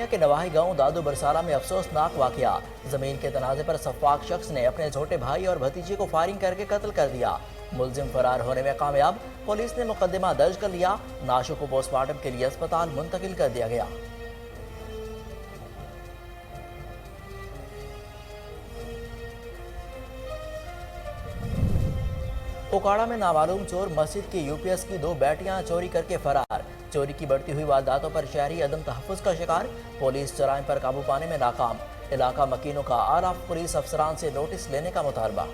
खारिया के नवाही गांव दादू बरसाला में अफसोसनाक वाकया। जमीन के तनाजे पर सफाक शख्स ने अपने छोटे भाई और भतीजे को फायरिंग करके कत्ल कर दिया। मुलजिम फरार होने में कामयाब, पुलिस ने मुकदमा दर्ज कर लिया। नाशों को पोस्टमार्टम के लिए अस्पताल मुंतकिल कर दिया गया। ओकाड़ा में नामालूम चोर मस्जिद की यूपीएस की 2 बैटरियां चोरी करके फरार। चोरी की बढ़ती हुई वारदातों पर शहरी अदम तहफ्फुज़ का शिकार। पुलिस जराइम पर काबू पाने में नाकाम। इलाका मकीनों का आला पुलिस अफसरान से नोटिस लेने का मुतालबा।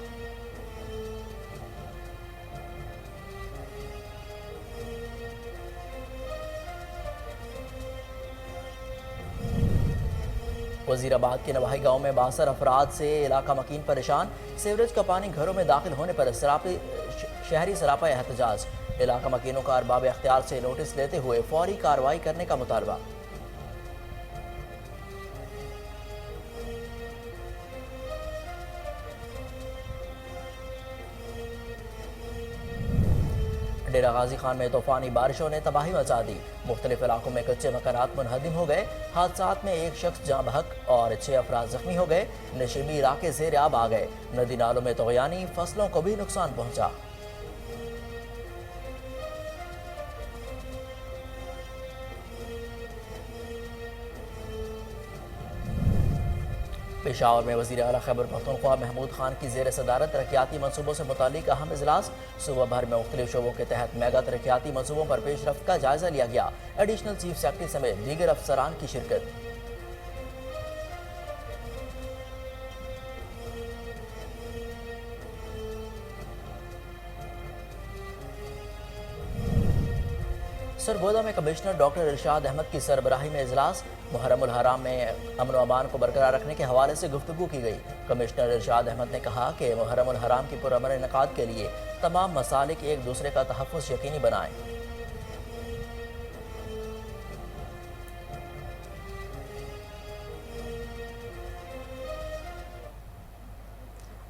वजीराबाद के नवाही गांव में 62 अफराद से इलाका मकीन परेशान। सीवरेज का पानी घरों में दाखिल होने पर शहरी सरापा एहतजाज। इलाका मकीनों का अरबाब इख्तियार से नोटिस लेते हुए फौरी कार्रवाई करने का मुतालबा। डेरा गाजी खान में तूफानी बारिशों ने तबाही मचा दी। मुख्तलिफ इलाकों में कच्चे मकानात मुनहदिम हो गए। हादसात में एक शख्स जाँ बहक और 6 अफराद जख्मी हो गए। नशीबी इलाके ज़ेर आब आ गए। नदी नालों में तग़यानी, फसलों को भी नुकसान पहुंचा। पेशावर में वज़ीर आला खैबर पख्तूनख्वा महमूद खान की ज़ेर सदारत तरक्याती मनसूबों से मुतालिक अहम इजलास। सूबा भर में मुख्तलिफ शोबों के तहत मेगा तरक्याती मनसूबों पर पेशरफ्त का जायजा लिया गया। एडिशनल चीफ सेक्रेटरी समेत दीगर अफसरान की शिरकत। सरगोदा में कमिश्नर डॉक्टर इरशाद अहमद की सरबराही में इजलास। मुहर्रमुल हराम में अमन व अमान को बरकरार रखने के हवाले से गुफ्तगू की गई। कमिश्नर इरशाद अहमद ने कहा कि मुहर्रमुल हराम की पुरअमन इनेकाद के लिए तमाम मसालिक एक दूसरे का तहफ़्फ़ुज़ यकीनी बनाएं।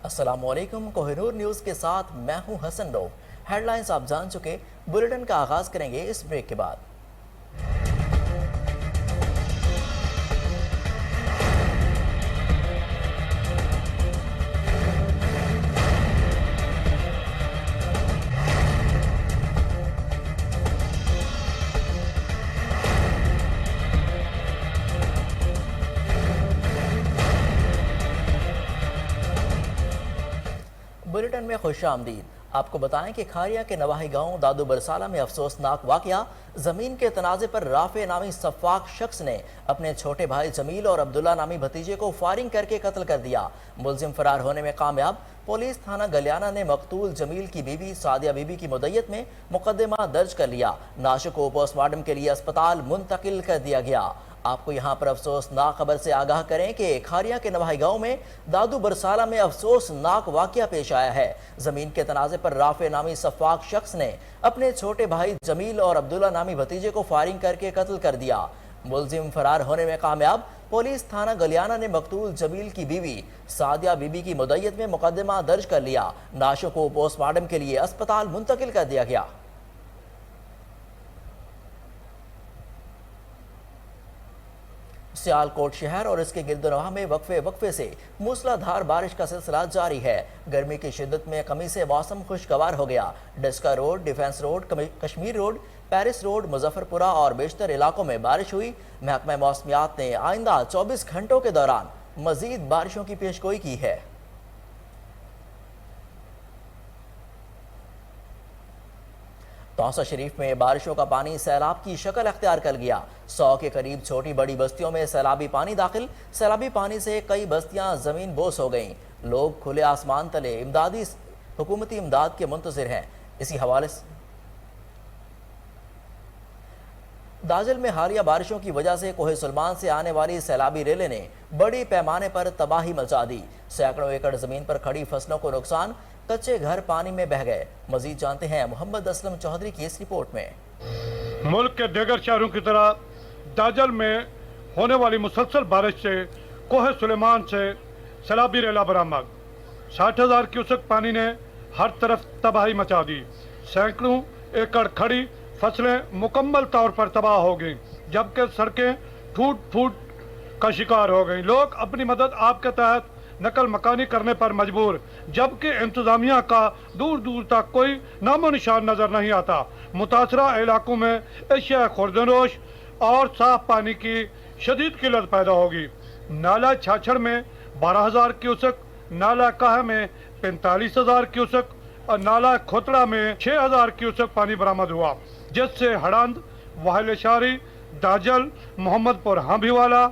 अस्सलामुअलैकुम, कोहिनूर न्यूज़ के साथ मैं हूं हसन रऊफ। हेडलाइंस आप जान चुके, बुलेटिन का आगाज करेंगे इस ब्रेक के बाद। बुलेटिन में खुश आमदीद। आपको बताएं कि खारिया के नवाही गांव दादू बरसाला में अफसोसनाक वाकया। जमीन के तनाजे पर राफे नामी सफाक शख्स ने अपने छोटे भाई जमील और अब्दुल्ला नामी भतीजे को फायरिंग करके कत्ल कर दिया। मुलजिम फरार होने में कामयाब, पुलिस थाना गलियाना ने मकतूल जमील की बीवी सादिया बीबी की मुद्दत में मुकदमा दर्ज कर लिया। नाशों को पोस्टमार्टम के लिए अस्पताल मुंतकिल कर दिया गया। आपको यहाँ पर अफसोसनाक खबर से आगाह करें कि खारिया के नवाही गांव में दादू बरसाला में अफसोसनाक वाकया पेश आया है। जमीन के तनाजे पर राफे नामी सफाक शख्स ने अपने छोटे भाई जमील और अब्दुल्ला नामी भतीजे को फायरिंग करके कत्ल कर दिया। मुलजिम फरार होने में कामयाब, पुलिस थाना गलियाना ने मकतूल जमील की बीवी सादिया बीबी की मुद्दत में मुकदमा दर्ज कर लिया। नाशों को पोस्टमार्टम के लिए अस्पताल मुंतकिल कर दिया गया। सियालकोट शहर और इसके गिरदोनवाह में वक्फे से मूसलाधार बारिश का सिलसिला जारी है। गर्मी की शिद्दत में कमी से मौसम खुशगवार हो गया। Daska road, defence road, Kashmir road, Paris road, Muzaffarpura और बेशतर इलाकों में बारिश हुई। महकमा मौसमियात ने आइंदा 24 घंटों के दौरान मजीद बारिशों की पेशगोई की है। तौसा शरीफ में बारिशों का पानी सैलाब की शक्ल अख्तियार कर गया। 100 के करीब छोटी बड़ी बस्तियों में सैलाबी पानी दाखिल। सैलाबी पानी से कई बस्तियां जमीन बोस हो गईं। लोग खुले आसमान तले हुकूमती इमदाद के मुंतज़िर हैं। इसी हवाले से दाजल में हालिया बारिशों की वजह से कोहे सुलमान से आने वाली सैलाबी रेले ने बड़ी पैमाने पर तबाही मचा दी। सैकड़ों एकड़ जमीन पर खड़ी फसलों को नुकसान, कच्चे घर पानी में बह गए। मजीद जानते हैं मोहम्मद असलम चौधरी की इस रिपोर्ट में। मुल्क के दीगर शहरों की तरह दाजल में होने वाली मुसलसल बारिश से कोहे सुलेमान से सैलाबी रेला बरामद। 60,000 क्यूसेक पानी ने हर तरफ तबाही मचा दी। सैकड़ों एकड़ खड़ी फसलें मुकम्मल तौर पर तबाह हो गईं, जबकि सड़कें फूट फूट का शिकार हो गई। लोग अपनी मदद आप के तहत नकल मकानी करने पर मजबूर, जबकि इंतजामिया का दूर दूर तक कोई नामो निशान नजर नहीं आता। मुतासरा इलाकों में एशिया खुर्दनोश और साफ पानी की शदीद किल्लत पैदा होगी। नाला छाछड़ में 12,000 क्यूसेक, नाला काह में 45,000 क्यूसेक और नाला खोतड़ा में 6,000 क्यूसेक पानी बरामद हुआ, जिससे हड़ंद, वाहिलशारी, दाजल, मोहम्मदपुर हांभीवाला,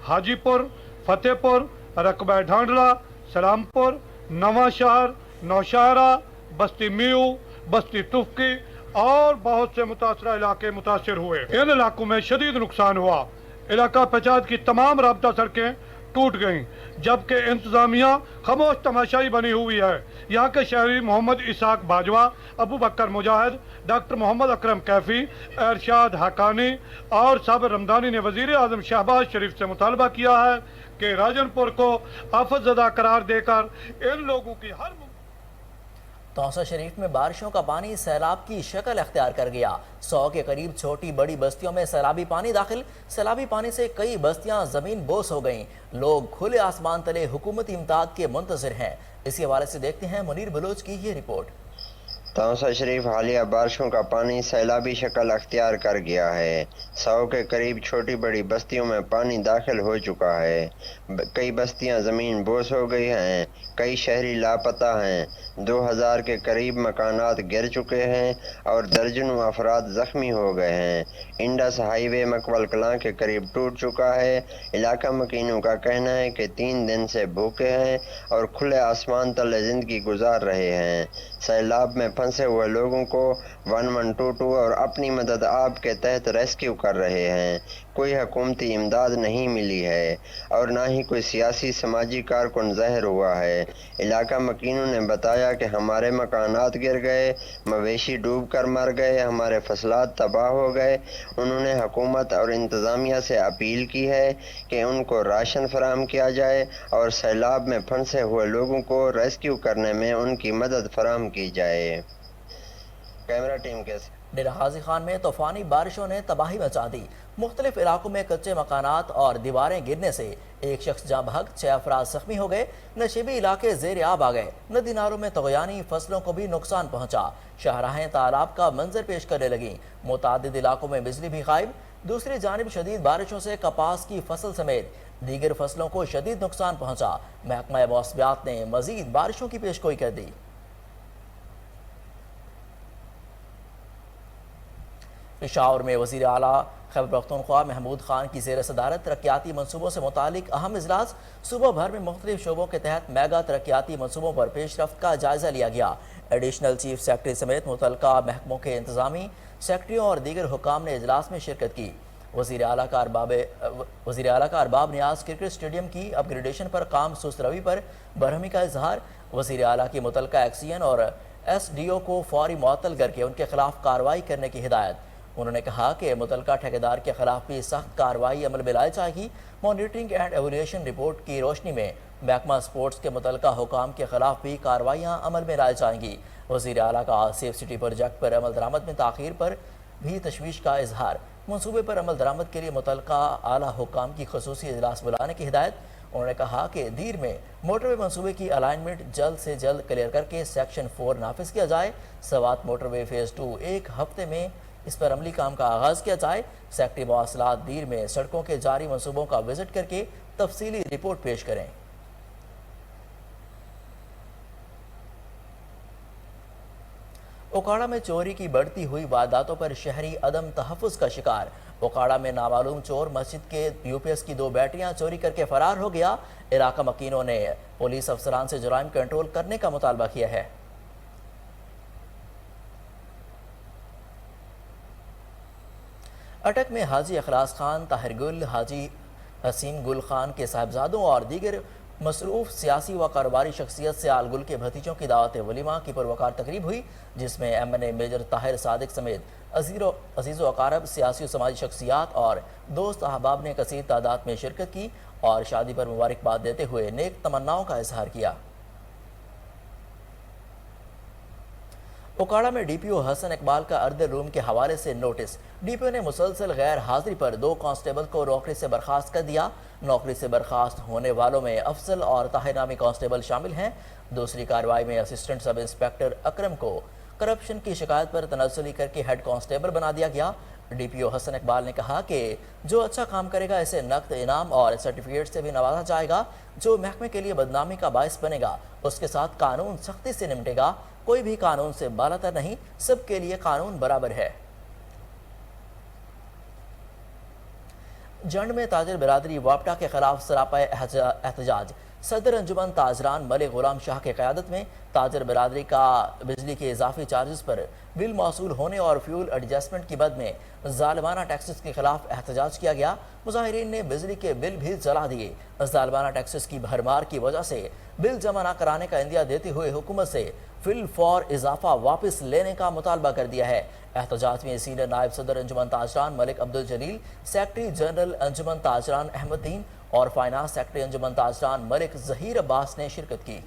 हाजीपुर, फतेहपुर, रकबा ढांडला, सलामपुर, नवाशहर, नौशहरा, बस्ती मीऊ, बस्ती तुफकी और बहुत से मुतासरा इलाके मुतासर हुए। इन इलाकों में शदीद नुकसान हुआ। इलाका पंचायत की तमाम राबता सड़कें टूट गईं, जबकि इंतजामिया खामोश तमाशाई बनी हुई है। यहाँ के शहरी मोहम्मद इसाक बाजवा, अबू बकर मुजाहिद, डॉक्टर मोहम्मद अकरम कैफी, अरशाद हकानी और साबिर रमदानी ने वजीर आजम शहबाज शरीफ से मुतालबा किया है कि राजनपुर को आफतज़दा करार देकर इन लोगों की हर तौसा शरीफ में बारिशों का पानी सैलाब की शक्ल अख्तियार कर गया। 100 के करीब छोटी बड़ी बस्तियों में सैलाबी पानी दाखिल। सैलाबी पानी से कई बस्तियां जमीन बोस हो गईं। लोग खुले आसमान तले हुकूमती इमदाद के मुंतज़िर हैं। इसी हवाले से देखते हैं मुनीर बलोच की ये रिपोर्ट। तौसा शरीफ हालिया बारिशों का पानी सैलाबी शक्ल अख्तियार कर गया है। 100 के करीब छोटी बड़ी बस्तियों में पानी दाखिल हो चुका है। कई बस्तियां ज़मीन बोस हो गई हैं, कई शहरी लापता हैं। 2000 के करीब मकानात गिर चुके हैं और दर्जनों अफराद ज़ख्मी हो गए हैं। इंडस हाईवे मकबल कलां के करीब टूट चुका है। इलाका मकीनों का कहना है कि 3 दिन से भूखे हैं और खुले आसमान तले ज़िंदगी गुजार रहे हैं। सैलाब में फंसे हुए लोगों को 1122 और अपनी मदद आप के तहत रेस्क्यू कर रहे हैं। कोई हुकूमती इमदाद नहीं मिली है और ना ही कोई सियासी समाजी कारकुन ज़ाहिर हुआ है। इलाका मकीनों ने बताया कि हमारे मकानात गिर गए, मवेशी डूब कर मर गए, हमारे फसलात तबाह हो गए। उन्होंने हुकूमत और इंतज़ामिया से अपील की है कि उनको राशन फराहम किया जाए और सैलाब में फंसे हुए लोगों को रेस्क्यू करने में उनकी मदद फराहम की जाए। कैमरा टीम के डेरा हाजी खान में तूफानी बारिशों ने तबाही मचा दी। मुख्तलिफ इलाकों में कच्चे मकानात और दीवारें गिरने से एक शख्स जाँ बहक, 6 अफराद जख्मी हो गए। नशीबी इलाके ज़ेर आब आ गए। नदी नालों में तगयानी, फसलों को भी नुकसान पहुंचा। शाहराहें तालाब का मंजर पेश करने लगी। मुतादिद इलाकों में बिजली भी गायब। दूसरी जानिब शदीद बारिशों से कपास की फसल समेत दीगर फसलों को शदीद नुकसान पहुंचा। महकमा मौसमियात ने मजीद बारिशों की पेशगोई कर दी। पेशावर में वज़ीर आला खैबर पख्तूनख्वा महमूद खान की ज़ेर सदारत तरक्याती मनसूबों से मुतालिक अहम इजलास। सुबह भर में मुख्तलिफ शोबों के तहत मेगा तरक्याती मनसूबों पर पेशरफ्त का जायजा लिया गया। एडिशनल चीफ सेक्रेटरी समेत मुतल्लिका महकमों के इंतजामी सेक्रेटरियों और दीगर हुकाम ने इजलास में शिरकत की। वज़ीर आला का अरबाब नियाज क्रिकेट स्टेडियम की अपग्रेडेशन पर काम सुस्त रवि पर बरहमी का इजहार। वज़ीर आला की मुतल्लिका एक्सीएन और SDO को फौरी मुअत्तल करके उनके खिलाफ कार्रवाई करने की हिदायत। उन्होंने कहा कि मुतल्लिका ठेकेदार के खिलाफ भी सख्त कार्रवाई अमल में लाई जाएगी। मॉनिटरिंग एंड एवोल्यूशन रिपोर्ट की रोशनी में महकमा स्पोर्ट्स के मुतल्लिका हुकाम के खिलाफ भी कार्रवाइयाँ अमल में लाई जाएंगी। वज़ीर आला का सेफ सिटी प्रोजेक्ट पर अमल दरामद में ताख़ीर पर भी तशवीश का इजहार। मनसूबे पर अमल दरामद के लिए मुतल्लिका आला हुकाम की खसूसी इजलास बुलाने की हिदायत। उन्होंने कहा कि दीर में मोटरवे मनसूबे की अलाइनमेंट जल्द से जल्द क्लियर करके सेक्शन 4 नाफिज किया जाए। सवात मोटरवे फेज़ 2 एक हफ्ते में इस पर अमली काम का आगाज़ किया जाए। सेक्रेटरी मवासलात दीर में सड़कों के जारी मनसूबों का विजिट करके तफसीली रिपोर्ट पेश करें। ओकाड़ा में चोरी की बढ़ती हुई वारदातों पर शहरी अदम तहफ़्फ़ुज़ का शिकार। ओकाड़ा में नामालूम चोर मस्जिद के UPS की 2 बैटरियां चोरी करके फरार हो गया। इलाका मकीनों ने पुलिस अफसरान से जुराइम कंट्रोल करने का मुतालबा किया है। अटक में हाजी अखलास खान, ताहिर गुल, हाजी हसीन गुल खान के साहिबजादों और दीगर मसरूफ सियासी व कारोबारी शख्सियत से आल गुल के भतीजों की दावत वलीमा की पुरवकार तकरीब हुई, जिसमें MNA मेजर ताहिर सादिक समेत अजीज़ व अकारब, सियासी व समाजी शख्सियात और दोस्त अहबाब ने कसीर तादाद में शिरकत की और शादी पर मुबारकबाद देते हुए नेक तमन्नाओं का इजहार किया। ओकाड़ा में डीपीओ हसन इकबाल का अर्दे रूम के हवाले से नोटिस। डीपीओ ने मुसलसल गैर हाजिरी पर 2 कांस्टेबल को नौकरी से बर्खास्त कर दिया। नौकरी से बर्खास्त होने वालों में अफजल और ताहिर नामी कांस्टेबल शामिल हैं। दूसरी कार्रवाई में असिस्टेंट सब इंस्पेक्टर अकरम को करप्शन की शिकायत पर तनज़्ज़ुली करके हेड कांस्टेबल बना दिया गया। डीपीओ हसन इकबाल ने कहा कि जो अच्छा काम करेगा इसे नकद इनाम और सर्टिफिकेट से भी नवाजा जाएगा। जो महकमे के लिए बदनामी का बायस बनेगा उसके साथ कानून सख्ती से निपटेगा। कोई भी कानून से बालातर नहीं, सबके लिए कानून बराबर है। जंड में ताजिर बिरादरी वापटा के खिलाफ सरापा एहतजाज। सदर अंजुमन ताजरान मलिक गुलाम शाह की क़यादत में ताजिर बिरादरी का बिजली के इजाफी चार्जेस पर बिल मौसूल होने और फ्यूल एडजस्टमेंट की बद में जालिमाना टैक्सेस के खिलाफ एहतजाज किया गया। मुजाहिरीन ने बिजली के बिल भी जला दिए। जालिमाना टैक्सेस की भरमार की वजह से बिल जमा न कराने का इंदिया देते हुए हुकूमत से फिल फॉर इजाफा वापस लेने का मुतालबा कर दिया है। एहतजाज में सीनियर नायब सदर अंजुमन ताजरान मलिक अब्दुल जलील, सेक्रेटरी जनरल अंजुमन ताजरान अहमदीन और फाइनेंस सेक्रेटरी अंजुमन ताजरान मलिक जहीर अब्बास ने शिरकत की।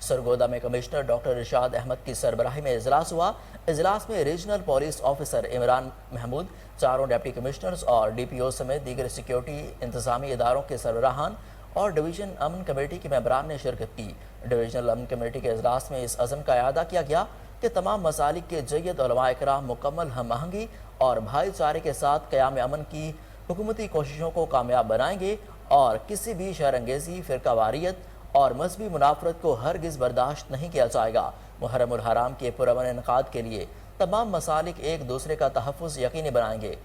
सरगोदा में कमिश्नर डॉक्टर इरशाद अहमद की सरबराही में इजलास हुआ। इजलास में regional police officer Imran Mahmood, 4 deputy commissioners और डीपीओ समेत दीगर सिक्योरिटी इंतजामी इदारों के सरबराहान और डिवीजन अमन कमेटी के मेंबरान ने शिरकत की। डिवीजनल अमन कमेटी के इजलास में इस अज़म का इआदा किया गया कि तमाम मसालिक के जय्यद उलमा इकराम मुकम्मल हम आहंगी और भाईचारे के साथ क़याम अमन की हुकूमती कोशिशों को कामयाब बनाएंगे और किसी भी शरअंगेज़ी, फ़िरकावारियत और मजहबी मुनाफरत को हरगिज़ बर्दाश्त नहीं किया जाएगा। मुहर्रमुल हराम के पुरअमन इनकाद के लिए तमाम मसालिक एक दूसरे का तहफ़्फ़ुज़ यकीनी बनाएंगे।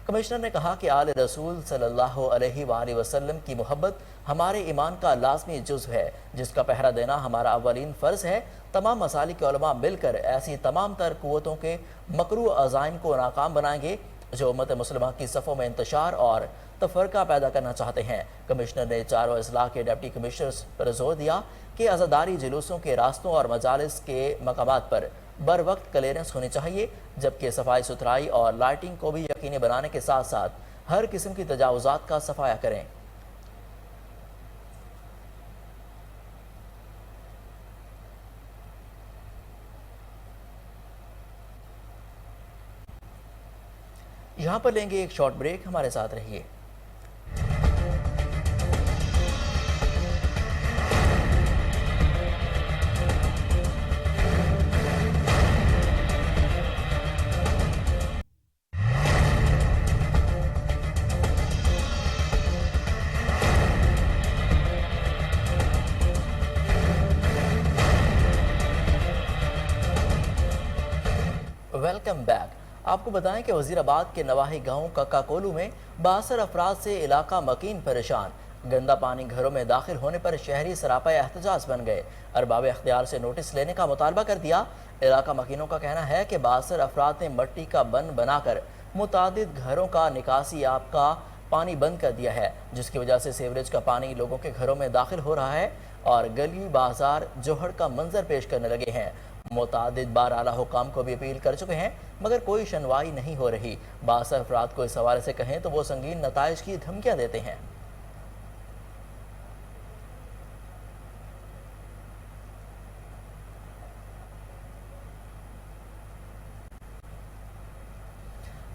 कमिश्नर ने कहा कि आले रसूल सल्लल्लाहु अलैहि वसल्लम की मोहब्बत हमारे ईमान का लाजमी जुज़्व है, जिसका पहरा देना हमारा अव्वलीन फ़र्ज़ है। तमाम मसालिक के उलमा मिलकर ऐसी तमाम तर क़ुव्वतों के मकरू अज़ाइम को नाकाम बनाएंगे जो उम्मत मुस्लिमा की सफ़ों में इंतशार और तफरका पैदा करना चाहते हैं। कमिश्नर ने 4 अजला के डिप्टी कमिश्नर्स पर जोर दिया कि आज़ादारी जुलूसों के रास्तों और मजालिस के मकामात पर बर वक्त क्लियरेंस होनी चाहिए, जबकि सफाई सुथराई और लाइटिंग को भी यकीनी बनाने के साथ साथ हर किस्म की तजावुज़ात का सफाया करें। यहाँ पर लेंगे एक शॉर्ट ब्रेक, हमारे साथ रहिए। Welcome back. आपको बताएं कि वजीराबाद के नवाही गांव कक्काकोलू में 62 अफराद से इलाका मकीन परेशान। गंदा पानी घरों में दाखिल होने पर शहरी सरापा एहतजाज बन गए। अरबाब अख्तियार से नोटिस लेने का मुतालबा कर दिया। इलाका मकीनों का कहना है कि 62 अफराद ने मट्टी का बन बनाकर मुतादिद घरों का निकासी आप का पानी बंद कर दिया है, जिसकी वजह से सीवरेज का पानी लोगों के घरों में दाखिल हो रहा है और गली बाजार जोहड़ का मंजर पेश करने लगे हैं। मुतादिद बार आला हुकाम को भी अपील कर चुके हैं, मगर कोई सुनवाई नहीं हो रही। 62 अफराद को इस हवाले से कहें तो वो संगीन नताइज की धमकियां देते हैं।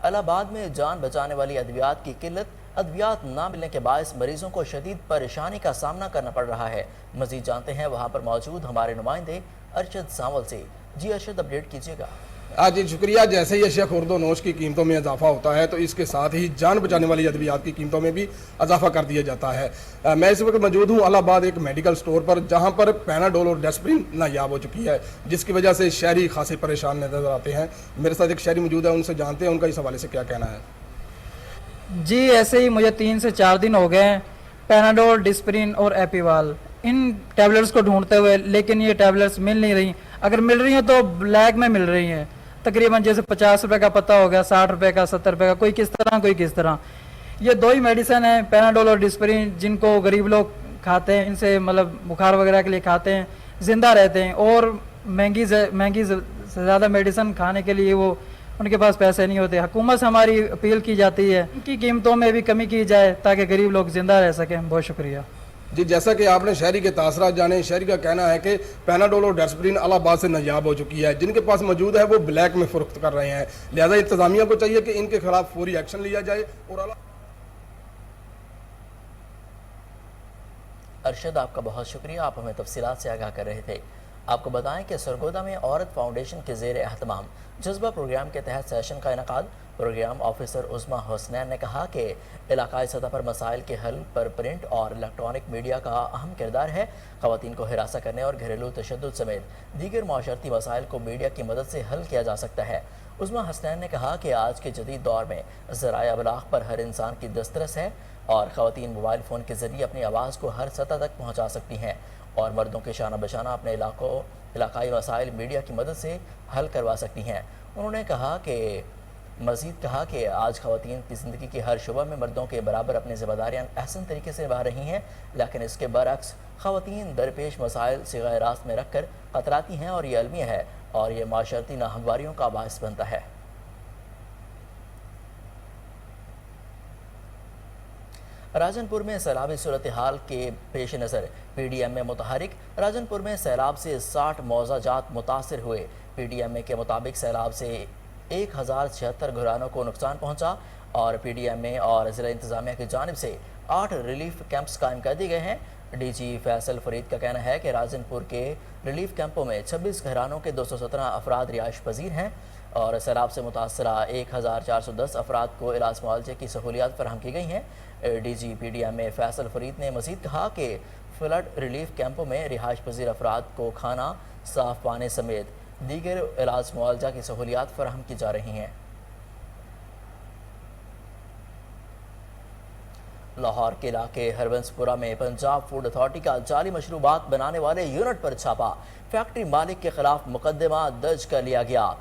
इलाहाबाद में जान बचाने वाली अद्वियात की किल्लत, अद्वियात ना मिलने के बायस मरीजों को शदीद परेशानी का सामना करना पड़ रहा है। मजीद जानते हैं वहां पर मौजूद हमारे नुमाइंदे अरशद सांवल से। जी अरशद, अपडेट कीजिएगा। जी शुक्रिया। जैसे ही अशिया खुर्दो नोश की कीमतों में इजाफा होता है तो इसके साथ ही जान बचाने वाली अद्वियात की कीमतों में भी इजाफा कर दिया जाता है। मैं इस वक्त मौजूद हूँ इलाहाबाद एक मेडिकल स्टोर पर, जहाँ पर पैनाडोल और डेस्प्रिन नायाब हो चुकी है, जिसकी वजह से शहरी खासे परेशान नजर आते हैं। मेरे साथ एक शहरी मौजूद है, उनसे जानते हैं उनका इस हवाले से क्या कहना है। जी ऐसे ही मुझे 3 से 4 दिन हो गए पैनाडोल, डिस्प्रिन और एपीवाल इन टैबलेट्स को ढूंढते हुए, लेकिन ये टैबलेट्स मिल नहीं रही। अगर मिल रही हैं तो ब्लैक में मिल रही हैं, तकरीबन जैसे 50 रुपए का पत्ता हो गया, 60 रुपए का, 70 रुपए का, कोई किस तरह कोई किस तरह। ये 2 ही मेडिसिन है, पैनाडोल और डिस्प्रिन, जिनको गरीब लोग खाते हैं। इनसे मतलब बुखार वगैरह के लिए खाते हैं, जिंदा रहते हैं। और महंगी से ज़्यादा मेडिसिन खाने के लिए वो उनके पास पैसे नहीं होते। हुकूमत से हमारी अपील की जाती है इनकी कीमतों में भी कमी की जाए ताकि गरीब लोग ज़िंदा रह सकें। बहुत शुक्रिया जी। जैसा कि आपने शहरी के तासरात जाने, शहरी का कहना है कि पैनाडोल और डेस्परिन इलाहाबाद से नायाब हो चुकी है, जिनके पास मौजूद है वो ब्लैक में फरोख्त कर रहे हैं। लिहाजा इंतजामिया को चाहिए कि इनके खिलाफ फौरी एक्शन लिया जाए। और अरशद, आपका बहुत शुक्रिया, आप हमें तफसीलात से आगाह कर रहे थे। आपको बताएं कि सरगोदा में औरत फाउंडेशन के ज़ेर एहतमाम जज्बा प्रोग्राम के तहत सेशन का इनकाद। प्रोग्राम ऑफिसर उस्मा हुसनैन ने कहा कि इलाकाई सतह पर मसाइल के हल पर प्रिंट और इलेक्ट्रॉनिक मीडिया का अहम किरदार है। ख़वातीन को हिरासा करने और घरेलू तशद्दुद समेत दीगर माशरती मसाइल को मीडिया की मदद से हल किया जा सकता है। उस्मा हुसनैन ने कहा कि आज के जदीद दौर में ज़राए अबलाग पर हर इंसान की दस्तरस है और ख़वातीन मोबाइल फ़ोन के ज़रिए अपनी आवाज़ को हर सतह तक पहुँचा सकती हैं और मर्दों के शाना बशाना अपने इलाकाई मसाइल मीडिया की मदद से हल करवा सकती हैं। उन्होंने मज़ीद कहा कि आज ख़वातीन की ज़िंदगी के हर शुबा में मर्दों के बराबर अपनी ज़िम्मेदारियाँ अहसन तरीके से निभा रही हैं, लेकिन इसके बरअक्स ख़वातीन दरपेश मसाइल सिगाए रास्त में रख कर कतराती हैं और ये अलमिया है और ये माशरती नाहमवारियों का बायस बनता है। राजनपुर में सैलाबी सूरत हाल के पेश नज़र PDM में मुतहरिक। राजनपुर में सैलाब से 60 मौज़ाजात मुतासर हुए। PDM के मुताबिक सैलाब से 1076 घरानों को नुकसान पहुंचा और PDM और ज़िला इंतज़ामिया की जानिब से 8 रिलीफ कैंप्स कायम कर दिए गए हैं। DG फैसल फरीद का कहना है कि राजनपुर के रिलीफ कैंपों में 26 घरानों के 217 अफराद रिहाइश पजीर हैं और सैलाब से मुतासरा 1410 अफराद को इलाज मुआवजे की सहूलियात फराहम की गई हैं। DG PDM फैसल फरीद ने मज़ीद कहा कि फ्लड रिलीफ कैंपों में रिहाइश पजीर अफराद को खाना, साफ पानी समेत दीगर इलाज मुआवजा की सहूलियात फराहम की जा रही हैं। लाहौर के इलाके हरबंसपुरा में पंजाब फूड अथॉरिटी का जाली मशरूबात बनाने वाले यूनिट पर छापा। फैक्ट्री मालिक के खिलाफ मुकदमा दर्ज कर लिया गया।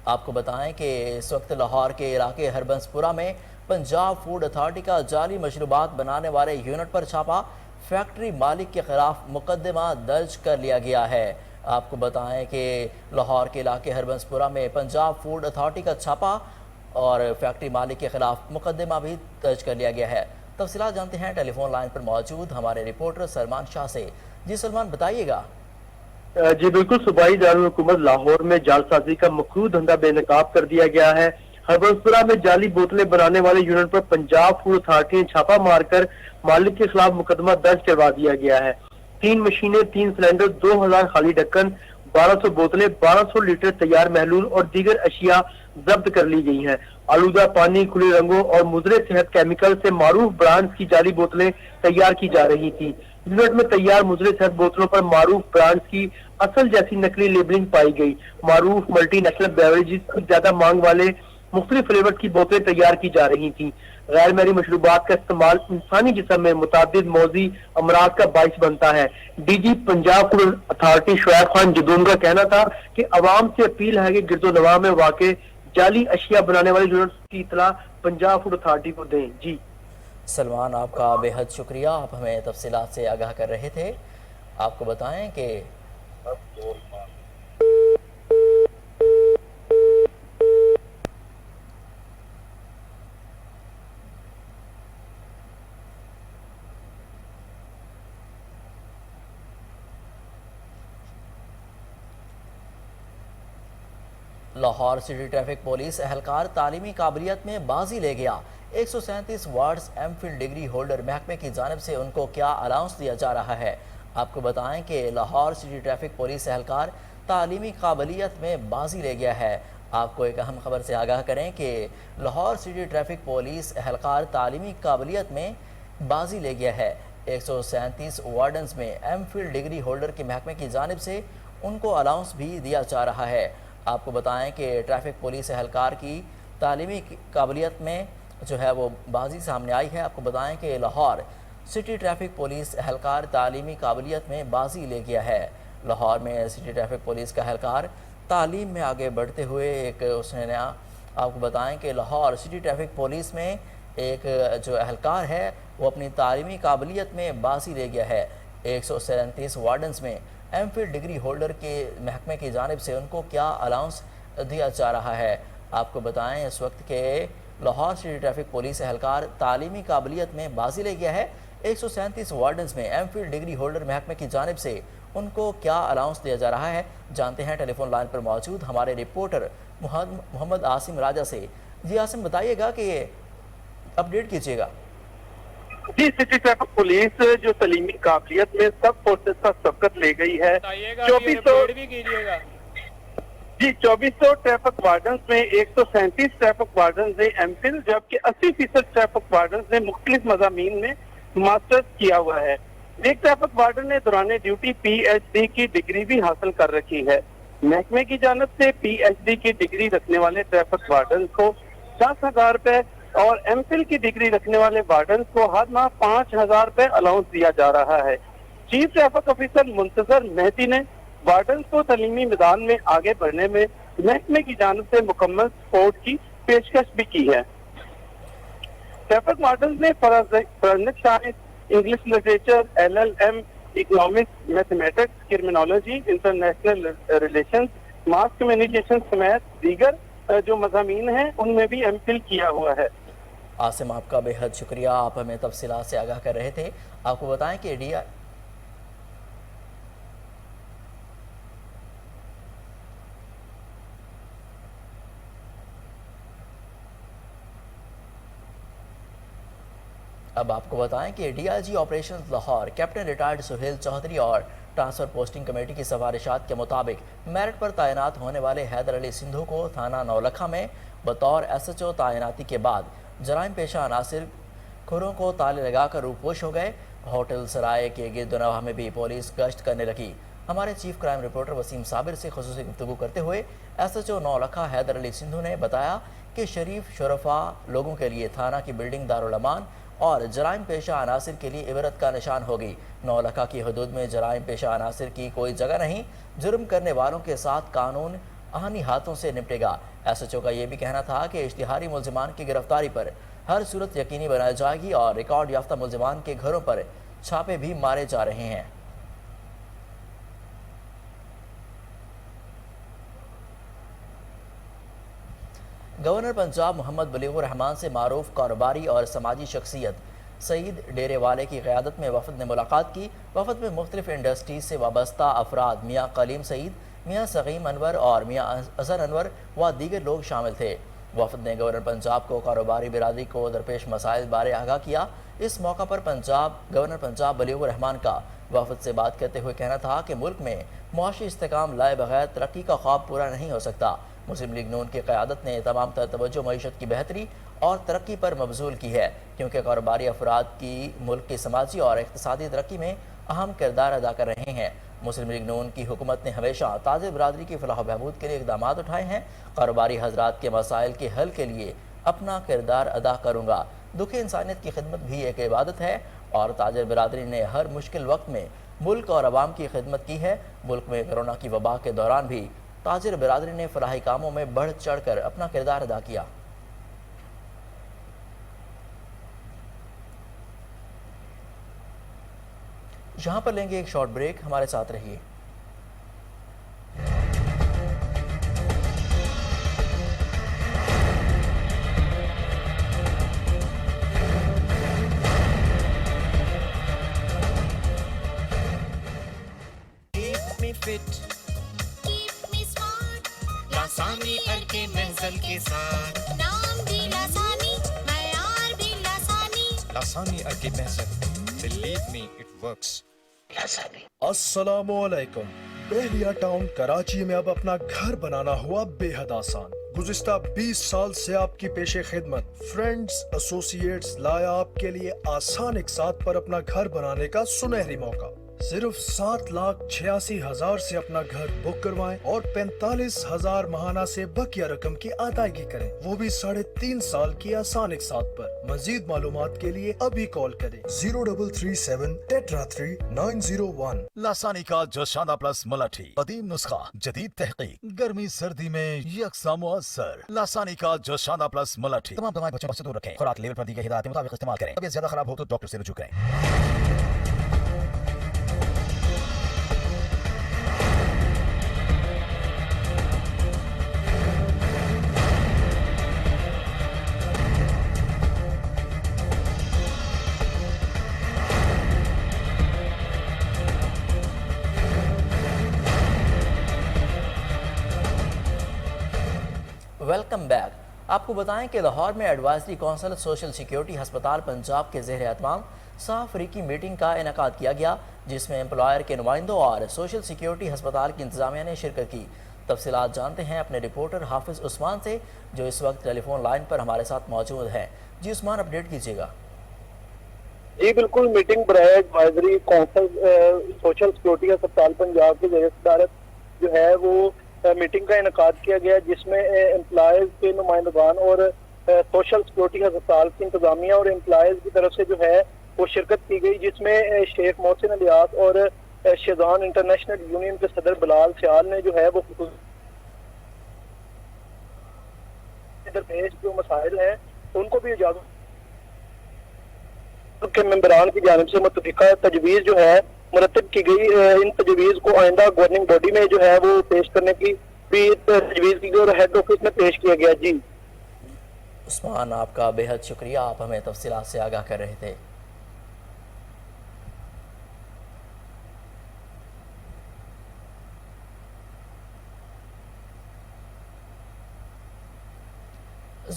आपको बताएं कि इस वक्त लाहौर के इलाके हरबंसपुरा में पंजाब फूड अथॉरिटी का जाली मशरूबात बनाने वाले यूनिट पर छापा। फैक्ट्री मालिक के खिलाफ मुकदमा दर्ज कर लिया गया है। आपको बताएं कि लाहौर के इलाके हरबंसपुरा में पंजाब फूड अथॉरिटी का छापा और फैक्ट्री मालिक के खिलाफ मुकदमा भी दर्ज कर लिया गया है। तफसीलात जानते हैं टेलीफोन लाइन पर मौजूद हमारे रिपोर्टर सलमान शाह से। जी सलमान, बताइएगा। जी बिल्कुल, सूबाई दारुल-हुकूमत लाहौर में जालसाजी का मकरूह धंधा बेनकाब कर दिया गया है। हरबंसपुरा में जाली बोतलें बनाने वाले यूनिट पर पंजाब फूड अथॉरिटी ने छापा मारकर मालिक के खिलाफ मुकदमा दर्ज करवा दिया गया है। 3 मशीनें, 3 सिलेंडर, 2000 खाली ढक्कन, 1200 बोतलें, 1200 लीटर तैयार महलूल और दीगर अशिया जब्त कर ली गई हैं। आलूदा पानी, खुले रंगों और मुजरे सेहत केमिकल से मारूफ ब्रांड्स की जाली बोतलें तैयार की जा रही थी। यूनिट में तैयार मुजरे सेहत बोतलों पर मारूफ ब्रांड्स की असल जैसी नकली लेबलिंग पाई गई। मारूफ मल्टीनेशनल बेवरेजेस की ज्यादा मांग वाले मुख्तलिफ फ्लेवर की बोतलें तैयार की जा रही थी। गैर महरी मशरूबात का इस्तेमाल इंसानी जिस्म में मुतादिद मौजी अमराज का बाइस बनता है। DG Punjab food authority Shoaib Khan Jadoon का कहना था कि अवाम से अपील है कि गिरदोनवा में वाक़े जाली अशिया बनाने वाले यूनिट की इतला पंजाब फूड अथॉरिटी को दें। जी सलमान, आपका बेहद शुक्रिया, आप हमें तफसीलात से आगाह कर रहे थे। आपको बताएं कि लाहौर सिटी ट्रैफिक पुलिस एहलकार तालीमी काबिलियत में बाजी ले गया। 137 वार्ड्स एमफिल डिग्री होल्डर महकमे की जानिब से उनको क्या अलाउंस दिया जा रहा है। आपको बताएं कि लाहौर सिटी ट्रैफिक पुलिस एहलकार तालीमी काबिलियत में बाजी ले गया है। आपको एक अहम खबर से आगाह करें कि लाहौर सिटी ट्रैफिक पुलिस एहलकार तालीमी काबिलियत में बाजी ले गया है। 137 वार्डन्स में एमफिल डिग्री होल्डर के महकमे की जानिब से उनको अलाउंस भी दिया जा रहा है। आपको बताएं कि ट्रैफिक पुलिस एहलकार की तालीमी काबिलियत में जो है वो बाजी सामने आई है। आपको बताएं कि लाहौर सिटी ट्रैफिक पुलिस एहलकार तालीमी काबिलियत में बाजी ले गया है। लाहौर में सिटी ट्रैफिक पुलिस का एहलकार तालीम में आगे बढ़ते हुए एक उसने नया, आपको बताएं कि लाहौर सिटी ट्रैफिक पुलिस में एक जो एहलकार है वो अपनी तालीमी काबिलियत में बाजी ले गया है। 137 वार्डन्स में एमफिल डिग्री होल्डर के महकमे की जानिब से उनको क्या अलाउंस दिया जा रहा है। آپ کو بتائیں اس وقت کے لاہور سٹی ٹریفک پولیس اہلکار تعلیمی قابلیت میں بازی لے گیا ہے۔ 137 وارڈنز میں ایم فل ڈگری ہولڈر محکمے کی جانب سے ان کو کیا الاؤنس دیا جا رہا ہے، جانتے ہیں ٹیلی فون لائن پر موجود ہمارے رپورٹر محمد عاصم راجہ سے۔ جی عاصم، بتائیے گا کہ اپڈیٹ کیجیے گا۔ جی، سٹی ٹریفک پولیس جو تعلیمی قابلیت میں سب فورسز کا سبقت لے گئی ہے، 2400 ٹریفک وارڈنز میں 137 ٹریفک وارڈنز نے ایم فل جبکہ 80% ٹریفک وارڈنز نے مختلف مضامین میں ماسٹرز کیا ہوا ہے۔ ایک ٹریفک وارڈن نے دوران ڈیوٹی پی ایچ ڈی کی ڈگری بھی حاصل کر رکھی ہے۔ محکمے کی جانب سے پی ایچ ڈی کی ڈگری رکھنے والے ٹریفک وارڈنز کو 10,000 روپے اور ایم فل کی ڈگری رکھنے والے وارڈنز کو ہر ماہ 5,000 روپے الاؤنس دیا جا رہا ہے۔ چیف ٹریفک آفیسر منتظر مہدی نے وارڈنز کو تعلیمی میدان میں آگے بڑھنے میں محکمے کی جانب سے مکمل سپورٹ کی پیشکش بھی کی ہے۔ ٹریفک وارڈنز نے forensic science, English literature, L L M, economics, mathematics, criminology, international relations, mass communication سمیت دیگر جو مضامین ہیں ان میں بھی ایم فل کیا ہوا ہے۔ عاصم، آپ کا بے حد شکریہ، آپ ہمیں تفصیلات سے آگاہ کر رہے تھے۔ آپ کو بتائیں کہ D I G operations Lahore captain retired Sohail Chaudhry اور ٹرانسفر پوسٹنگ کمیٹی کی سفارشات کے مطابق میرٹ پر تعینات ہونے والے حیدر علی سندھو کو تھانہ نولکھا میں بطور ایس ایچ او تعیناتی کے بعد جرائم پیشہ عناصر کھروں کو تالے لگا کر روپوش ہو گئے۔ ہوٹل سرائے کے گرد و نواح میں بھی پولیس گشت کرنے لگی۔ ہمارے چیف کرائم رپورٹر وسیم صابر سے خصوصی گفتگو کرتے ہوئے S H O Navlakha Haider علی سندھو نے بتایا کہ شریف شرفا لوگوں کے لیے تھانہ کی بلڈنگ دارالامان اور جرائم پیشہ عناصر کے لیے عبرت کا نشان ہوگی۔ نولکھا کی حدود میں جرائم پیشہ عناصر کی کوئی جگہ نہیں، جرم کرنے والوں کے ساتھ قانون آہنی ہاتھوں سے نپٹے گا۔ ایس ایچ او کا یہ بھی کہنا تھا کہ اشتہاری ملزمان کی گرفتاری پر ہر صورت یقینی بنائی جائے گی اور ریکارڈ یافتہ ملزمان کے گھروں پر چھاپے بھی مارے جا رہے ہیں۔ گورنر پنجاب محمد بلیغ الرحمان سے معروف کاروباری اور سماجی شخصیت سعید ڈیرے والے کی قیادت میں وفد نے ملاقات کی۔ وفد میں مختلف انڈسٹریز سے وابستہ افراد میاں کلیم سعید، میاں سقیم انور اور میاں اظہر انور و دیگر لوگ شامل تھے۔ وفد نے گورنر پنجاب کو کاروباری برادری کو درپیش مسائل بارے آگاہ کیا۔ اس موقع پر گورنر پنجاب بلیغ الرحمان کا وفد سے بات کرتے ہوئے کہنا تھا کہ ملک میں معاشی استحکام لائے بغیر ترقی کا خواب پورا نہیں ہو سکتا۔ مسلم لیگ نون کی قیادت نے تمام تر توجہ معیشت کی بہتری اور ترقی پر مبذول کی ہے، کیونکہ کاروباری افراد کی ملک کی سماجی اور اقتصادی ترقی میں اہم کردار ادا کر رہے ہیں۔ مسلم لیگ نون کی حکومت نے ہمیشہ تاجر برادری کی فلاح و بہبود کے لیے اقدامات اٹھائے ہیں۔ کاروباری حضرات کے مسائل کے حل کے لیے اپنا کردار ادا کروں گا۔ دکھ انسانیت کی خدمت بھی ایک عبادت ہے اور تاجر برادری نے ہر مشکل وقت میں ملک اور عوام کی خدمت کی ہے۔ ملک میں کورونا کی وبا کے دوران بھی تاجر برادری نے فلاحی کاموں میں بڑھ چڑھ کر اپنا کردار ادا کیا۔ یہاں پر لیں گے ایک شارٹ بریک، ہمارے ساتھ رہیے۔ لاسانی ار کے محزل کے ساتھ نام بھی لاسانی معیار بھی لاسانی لاسانی ار کے محزل بلیو می اٹ ورکس لاسانی۔ السلام علیکم۔ بہلیہ ٹاؤن کراچی میں اب اپنا گھر بنانا ہوا بے حد آسان۔ گزشتہ 20 سال سے آپ کی پیش خدمت فرینڈز ایسوسیٹس لایا آپ کے لیے آسان اقساط پر اپنا گھر بنانے کا سنہری موقع۔ صرف 7,86,000 سے اپنا گھر بک کروائیں اور 45,000 ماہانہ سے بقیہ رقم کی ادائیگی کریں، وہ بھی 3.5 سال کی آسان اقساط پر۔ مزید معلومات کے لیے ابھی کال کریں 0337 333 901۔ لاسانی کا جوشانہ پلس ملاٹھی، قدیم نسخہ جدید تحقیق، گرمی سردی میں یکساں مؤثر۔ لاسانی کا جوشانہ پلس ملاٹھی۔ تمام دوائیں بچوں سے دور رکھیں، خوراک لیول پر دی گئی ہدایت کے مطابق استعمال کریں۔ طبیعت زیادہ خراب ہو تو ڈاکٹر سے رجوع کریں۔ Welcome back. آپ کو بتائیں کہ لاہور میں ایڈوائزری کونسل سوشل سیکیورٹی ہسپتال پنجاب کے زیر اہتمام 100 فریقی میٹنگ کا انعقاد کیا گیا، جس میں امپلائر کے نمائندوں اور سوشل سیکیورٹی ہسپتال کی انتظامیہ نے شرکت کی۔ تفصیلات جانتے ہیں اپنے رپورٹر حافظ عثمان سے، جو اس وقت ٹیلی فون لائن پر ہمارے ساتھ موجود ہیں۔ جی عثمان، اپڈیٹ کیجیے گا۔ جی بالکل، میٹنگ برائے ایڈوائزری کونسل سوشل سیکیورٹی ہسپتال پنجاب کی زیر صدارت جو ہے وہ میٹنگ کا انعقاد کیا گیا، جس میں امپلائز کے نمائندگان اور سوشل سیکیورٹی ہسپتال کی انتظامیہ اور امپلائز کی طرف سے جو ہے وہ شرکت کی گئی، جس میں شیخ محسن الیاس اور شیزان انٹرنیشنل یونین کے صدر بلال سیال نے جو ہے وہ درپیش جو مسائل ہیں ان کو بھی اجازت کے ممبران کی جانب سے متفقہ تجویز جو ہے مرتب کی گئی۔ ان تجویز کو آئندہ گورننگ باڈی میں جو ہے وہ پیش کرنے کی بھی تجویز کی گئی اور ہیڈ آفس میں پیش کیا گیا۔ جی عثمان، آپ کا بے حد شکریہ، آپ ہمیں تفصیلات سے آگاہ کر رہے تھے۔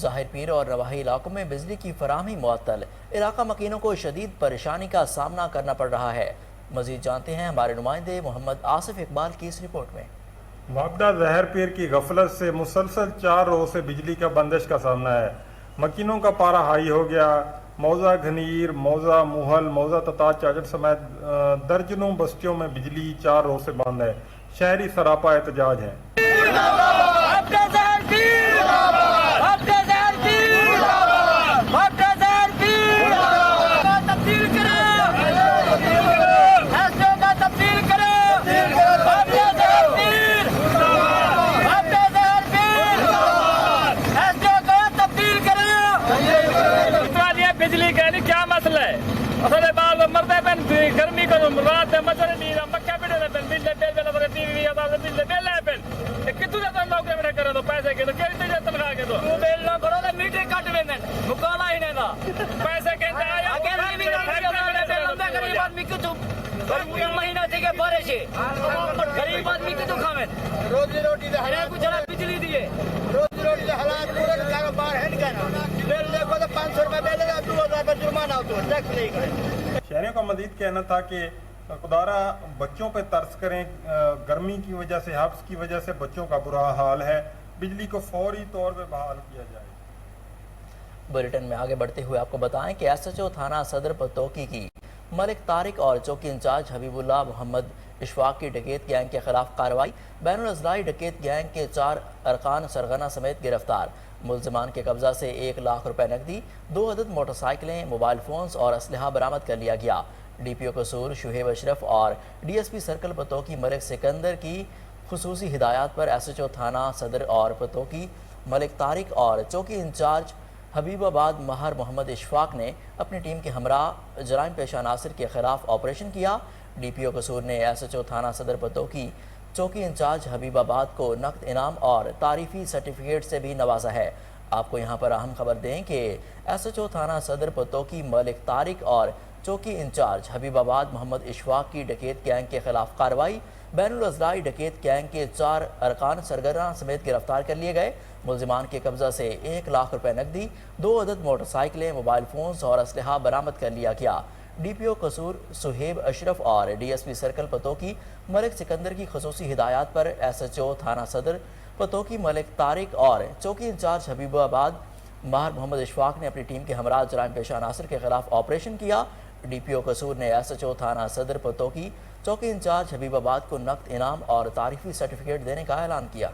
ظاہر پیر اور رواحی علاقوں میں بجلی کی فراہمی معطل، علاقہ مکینوں کو شدید پریشانی کا سامنا کرنا پڑ رہا ہے۔ مزید جانتے ہیں ہمارے نمائندے محمد آصف اقبال کی اس رپورٹ میں۔ معاہدہ ظاہر پیر کی غفلت سے مسلسل 4 روز سے بجلی کا بندش کا سامنا ہے۔ مکینوں کا پارہ ہائی ہو گیا۔ موضع گھنیر، موضع موہل، موضع تتاج چاچڑ سمیت درجنوں بستیوں میں بجلی 4 روز سے بند ہے۔ شہری سراپا احتجاج ہیں۔ بجلی کا کیا مسئلہ ہے؟ اصل بات مرتے پن گرمی کو رات مسئلہ نہیں مکہ پہ پن بل بل بل ٹی وی بل بل ہے پن کتنے زیادہ نوکری میں کرے تو پیسے کے تو کتنے زیادہ تنخواہ کے تو بل نہ کرو تو میٹر کٹ ویندن مکالا ہی نہیں دا پیسے کہتے ہیں اگر بھی غریب آدمی کو تو مہینہ تھی کہ بارش ہے غریب آدمی کو تو کھاویں روزی روٹی دے ہر کو جڑا بجلی دیے روزی روٹی دے حالات پورے کاروبار ہے کہنا بل دیکھو تو 500 روپے بل ہے 2000 روپے جرمانہ ہوتا ہے ٹیکس نہیں کرے۔ شہریوں کا مزید کہنا تھا کہ خدارہ بچوں پہ ترس کریں، گرمی کی وجہ سے، حبس کی وجہ سے بچوں کا برا حال ہے، بجلی کو فوری طور پہ بحال کیا جائے۔ بلیٹن میں آگے بڑھتے ہوئے آپ کو بتائیں کہ ایس ایچ او تھانہ صدر پتوکی کی ملک طارق اور چوکی انچارج حبیب اللہ محمد اشفاق کی ڈکیت گینگ کے خلاف کارروائی، بین الاضلاعی ڈکیت گینگ کے 4 ارکان سرغنہ سمیت گرفتار، ملزمان کے قبضہ سے 1 لاکھ روپے نقدی، 2 عدد موٹر سائیکلیں، موبائل فونز اور اسلحہ برآمد کر لیا گیا۔ ڈی پی او قصور شعیب اشرف اور D S P circle Pattoki Malik Sikandar کی خصوصی ہدایات پر ایس ایچ او تھانہ صدر اور پتوکی ملک طارق اور چوکی انچارج حبیب آباد ماہر محمد اشفاق نے اپنی ٹیم کے ہمراہ جرائم پیشہ عناصر کے خلاف آپریشن کیا۔ ڈی پی او قصور نے ایس ایچ او تھانہ صدر پتوکی چوکی انچارج حبیب آباد کو نقد انعام اور تعریفی سرٹیفکیٹ سے بھی نوازا ہے۔ آپ کو یہاں پر اہم خبر دیں کہ ایس ایچ او تھانہ صدر پتوکی ملک طارق اور چوکی انچارج حبیب آباد محمد اشفاق کی ڈکیت گینگ کے خلاف کارروائی، بین الاضلاعی ڈکیت گینگ کے 4 ارکان سرگرہ سمیت گرفتار کر لیے گئے۔ ملزمان کے قبضہ سے 1 لاکھ روپے نقدی، 2 عدد موٹر سائیکلیں، موبائل فونز اور اسلحہ برآمد کر لیا گیا۔ ڈی پی او قصور شعیب اشرف اور D S P circle Pattoki Malik Sikandar کی خصوصی ہدایات پر ایس ایچ او تھانہ صدر پتوکی ملک طارق اور چوکی انچارج حبیب آباد ماہر محمد اشفاق نے اپنی ٹیم کے ہمراہ جرائم پیشہ عناصر کے خلاف آپریشن کیا۔ ڈی پی او قصور نے ایس ایچ او تھانہ صدر پتوکی چوکی انچارج حبیب آباد کو نقد انعام اور تعریفی سرٹیفکیٹ دینے کا اعلان کیا۔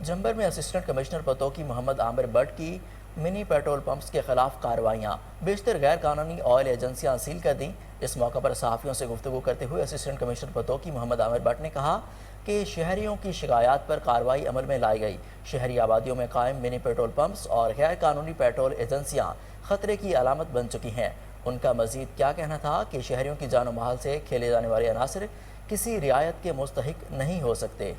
جمبر میں اسسٹنٹ کمشنر پتوکی محمد عامر بٹ کی منی پیٹرول پمپس کے خلاف کارروائیاں، بیشتر غیر قانونی آئل ایجنسیاں سیل کر دیں۔ اس موقع پر صحافیوں سے گفتگو کرتے ہوئے اسسٹنٹ کمشنر پتوکی محمد عامر بٹ نے کہا کہ شہریوں کی شکایات پر کارروائی عمل میں لائی گئی۔ شہری آبادیوں میں قائم منی پیٹرول پمپس اور غیر قانونی پیٹرول ایجنسیاں خطرے کی علامت بن چکی ہیں۔ ان کا مزید کیا کہنا تھا کہ شہریوں کی جان و مال سے کھیلے جانے والے عناصر کسی رعایت کے مستحق نہیں ہو سکتے۔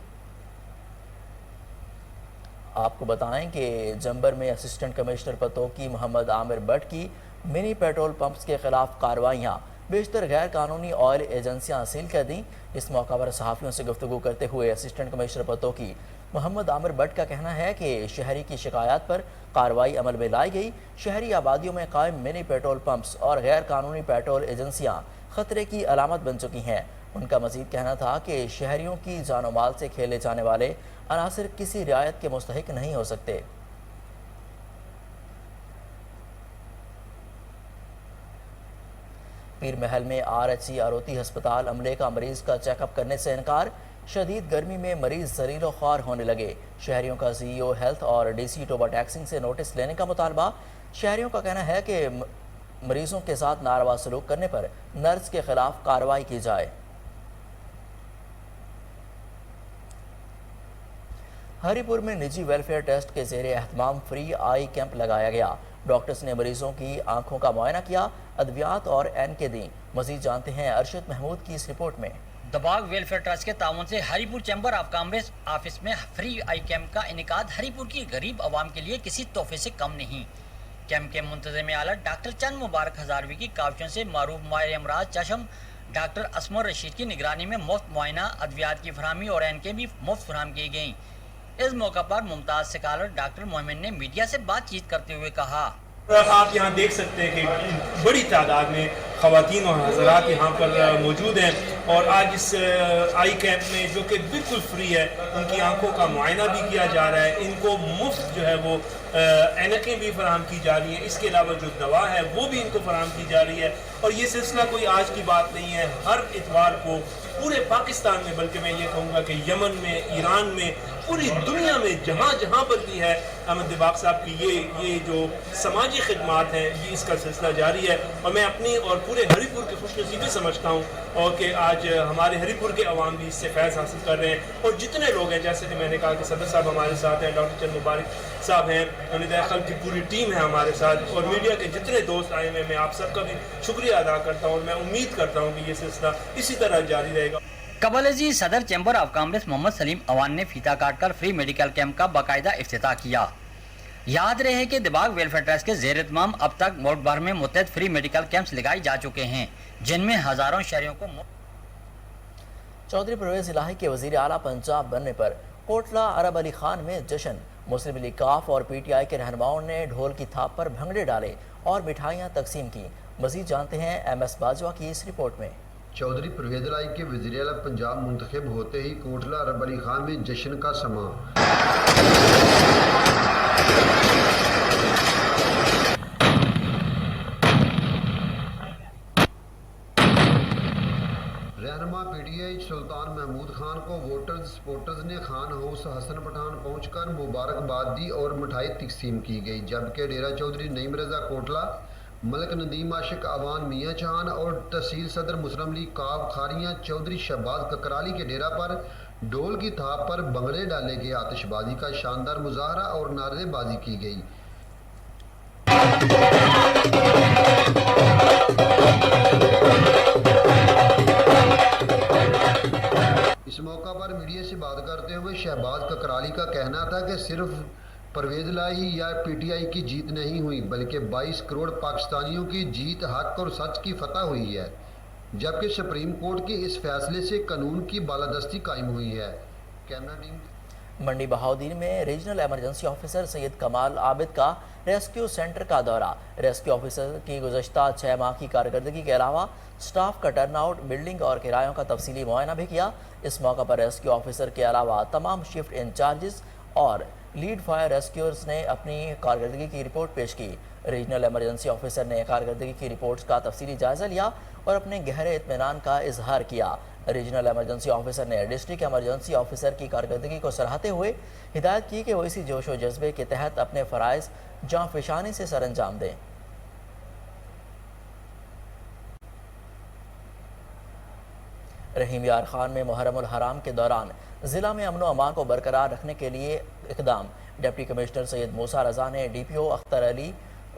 آپ کو بتائیں کہ جمبر میں اسسٹنٹ کمشنر پتوکی محمد عامر بٹ کی मिनी पेट्रोल पंप्स के खिलाफ कार्रवाइयाँ, बेशतर गैर कानूनी ऑयल एजेंसियाँ सील कर दी। इस मौका पर सहाफ़ियों से गुफ्तगू करते हुए असिस्टेंट कमिश्नर पतोकी मोहम्मद आमिर भट्ट का कहना है कि शहरी की शिकायत पर कार्रवाई अमल में लाई गई। शहरी आबादियों में कायम मिनी पेट्रोल पंप्स और गैर कानूनी पेट्रोल एजेंसियाँ खतरे की अलामत बन चुकी हैं। उनका मजीद कहना था कि शहरियों की जानो माल से खेले जाने वाले अनासर किसी रियायत के मुस्तहिक नहीं हो सकते। पीर महल में RHC आरोती अस्पताल अमले का मरीज का चेकअप करने से इनकार। शदीद गर्मी में मरीज जलीलो ख्वार होने लगे। शहरियों का CEO हेल्थ और DC टोबा टैक्सिंग से नोटिस लेने का मुतालबा। शहरियों का कहना है कि मरीजों के साथ नारवा सलूक करने पर नर्स के खिलाफ कार्रवाई की जाए। हरिपुर में निजी वेलफेयर ट्रस्ट के ज़ेरे एहतमाम फ्री आई कैंप लगाया गया। डॉक्टर्स ने मरीजों की आंखों का मुआयना किया, अद्वियात और एनके दी। मजीद जानते हैं अरशद महमूद की इस रिपोर्ट में। दबाग वेलफेयर ट्रस्ट के ताउन से Haripur chamber of commerce office में फ्री आई कैंप का इनेकाद हरिपुर की गरीब आवाम के लिए किसी तोहफे से कम नहीं। कैंप के मुंतज़िम आला डॉक्टर चंद मुबारक हजारवी की काविशों से मारूफ माहिर अमराज चशम डॉक्टर असमर रशीद की निगरानी में मुफ्त मुआयना, अद्वियात की फरहमी और एनके भी मुफ्त फराहम की गई। इस मौका पर मुमताज स्कॉलर डॉक्टर मोमिन ने मीडिया से बातचीत करते हुए कहा, आप यहाँ देख सकते हैं कि बड़ी तादाद में ख़वातीन और हज़रात यहाँ पर मौजूद हैं और आज इस आई कैंप में जो कि बिल्कुल फ्री है, उनकी आंखों का मुआयना भी किया जा रहा है। इनको मुफ्त जो है वो ऐनकें भी फराहम की जा रही हैं। इसके अलावा जो दवा है वो भी इनको फराहम की जा रही है। और ये सिलसिला कोई आज की बात नहीं है। हर इतवार को पूरे पाकिस्तान में, बल्कि मैं ये कहूँगा कि यमन में, ईरान में, पूरी दुनिया में जहाँ जहाँ पर भी है, अहमद दिबाग साहब की ये जो समाजी खिदमात हैं, ये इसका सिलसिला जारी है। और मैं अपनी और पूरे हरिपुर की खुशनसीबी समझता हूँ और कि आज हमारे हरिपुर के अवाम भी इससे फैज़ हासिल कर रहे हैं। और जितने लोग हैं, जैसे कि मैंने कहा कि सदर साहब हमारे साथ हैं, डॉक्टर चंद मुबारक साहब हैं, खल की पूरी टीम है हमारे साथ, और मीडिया के जितने दोस्त आए हैं, मैं आप सबका भी शुक्रिया अदा करता हूँ और मैं उम्मीद करता हूँ कि ये सिलसिला इसी तरह जारी रहेगा। कबलजी सदर chamber of commerce Mohammad Saleem Awan ने फीता काटकर फ्री मेडिकल कैंप का बाकायदा इफ्तिताह किया। याद रहे कि दिबाग वेलफेयर ट्रस्ट के ज़ेर इत्माम अब तक मुल्क भर में मुतअद्दिद फ्री मेडिकल कैंप्स लगाए जा चुके हैं, जिनमें हज़ारों शहरियों को चौधरी परवेज़ इलाही के वज़ीर आला पंजाब बनने पर कोटला अरब अली खान में जश्न। मुस्लिम लीग काफ और PTI के रहनुमाओं ने ढोल की थाप पर भंगड़े डाले और मिठाइयाँ तकसीम की। मज़ीद जानते हैं MS बाजवा की इस रिपोर्ट में। चौधरी परवेज़ इलाही के वज़ीर आला पंजाब मुंतखब होते ही कोटला अरब अली खान में जश्न का समा। रहनुमा PTI सुल्तान महमूद खान को वोटर्स सपोर्टर्स ने खान हाउस हसन पठान पहुंचकर मुबारकबाद दी और मिठाई तकसीम की गई। जबकि डेरा चौधरी नईम रजा कोटला, मलक नदीम आशिक अवान मियाँ चान और तहसील सदर मुस्लिम लीग काब खारियाँ चौधरी शहबाज ककराली के डेरा पर ढोल की थाप पर भंगड़े डाले गए, आतिशबाजी का शानदार मुजाहरा और नारेबाजी की गई। इस मौका पर मीडिया से बात करते हुए शहबाज ककराली का कहना था कि सिर्फ परवेज़ इलाही या PTI की जीत नहीं हुई, बल्कि 22 करोड़ पाकिस्तानियों की जीत हक और सच की फतह हुई है। जबकि सुप्रीम कोर्ट के इस फैसले से कानून की बालादस्ती कायम हुई है। कैमरा टीम मंडी बहाउद्दीन में रीजनल एमरजेंसी ऑफिसर सैयद कमाल आबिद का रेस्क्यू सेंटर का दौरा। रेस्क्यू ऑफिसर की गुज़श्ता 6 माह की कारकर्दगी के अलावा स्टाफ का टर्नआउट, बिल्डिंग और किरायों का तफसीली मुआयना भी किया। इस मौका पर रेस्क्यू ऑफिसर के अलावा तमाम शिफ्ट इंचार्जेस और लीड फायर रेस्क्यूअर्स ने अपनी कारकर्दगी की रिपोर्ट पेश की। रीजनल एमरजेंसी ऑफिसर ने कारकर्दगी की रिपोर्ट्स का तफसीली जायजा लिया और अपने गहरे इत्मीनान का इजहार किया। रीजनल एमरजेंसी ऑफिसर ने डिस्ट्रिक्ट एमरजेंसी ऑफिसर की कारकर्दगी को सराहते हुए हिदायत की कि वो इसी जोश व जज्बे के तहत अपने फ़राइज़ जांफिशानी से सरअंजाम दें। रहीम यार खान में मुहर्रम उल हराम के दौरान ज़िला में अमन व अमान को बरकरार रखने के लिए इक़दाम। डिप्टी कमिश्नर सैयद मूसा रज़ा ने DPO अख्तर अली